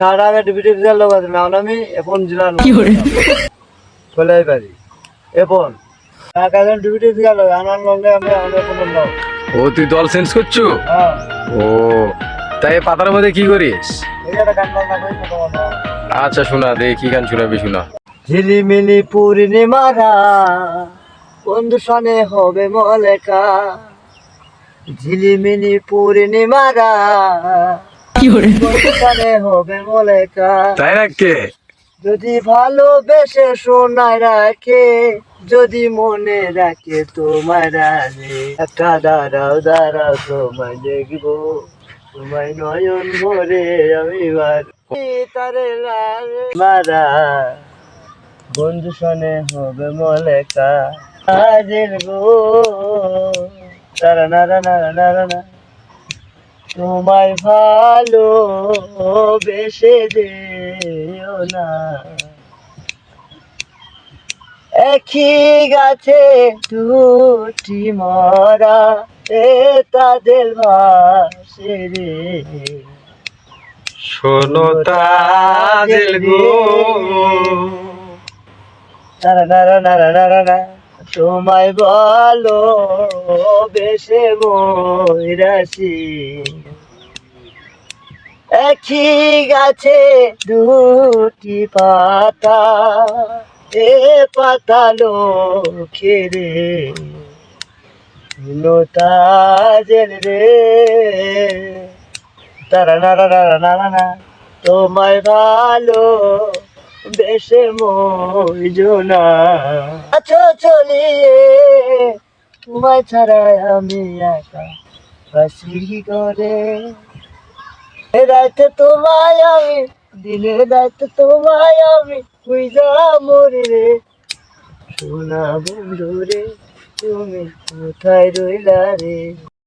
সারা আমি ডিবিটি দিতে লোক আছে না আমি এখন জেলা খোলাই পারি এখন কাকা ডিবিটি দিতে লোক আমার লঙ্গে আমি এখন লোক ও তুই দল চেঞ্জ করছো? হ্যাঁ ও তাই পাতার মধ্যে কি করিস? এই একটা গান বাজনা করি তো তোমার আচ্ছা শোনা দে, কি গান শোনাবি শোনা। ঝিলিমিলি পূর্ণিমারা বন্ধু সনে হবে মলেকা ঝিলিমিলি পূর্ণিমারা বন্ধু সনে হবে মলেকা তাই নাকি? যদি ভালোবেসে শোনায় রাখে যদি মনে রাখে তোমায় রাখে একটা দাঁড়াও দাঁড়াও তোমায় দেখবো তোমায় নয়ন ভরে আমি তারে মারা বন্ধু সনে হবে মলেকা আজের গো তারা নারা নারা নারা না তোমায় ভালো বেসে দিও না একই গাছে দুটি মরা এ তাদের ভাসে রে শোনো তাদের গো নারা নারা নারা নারা না তোমায় বলো বেশে ময়রাসি একই গাছে দুটি পাতা এ পাতা লোকেরে তাজের রে তারা নারা নারা নারা না তোমায় ভালো বেশে মইজনা আছো চলিয়ে তোমায় ছাড়া আমি একা বাসি করে রাতে তোমায় আমি দিনে রাতে তোমায় আমি বুঝা মরি রে সোনা বন্ধু রে তুমি কোথায় রইলা রে।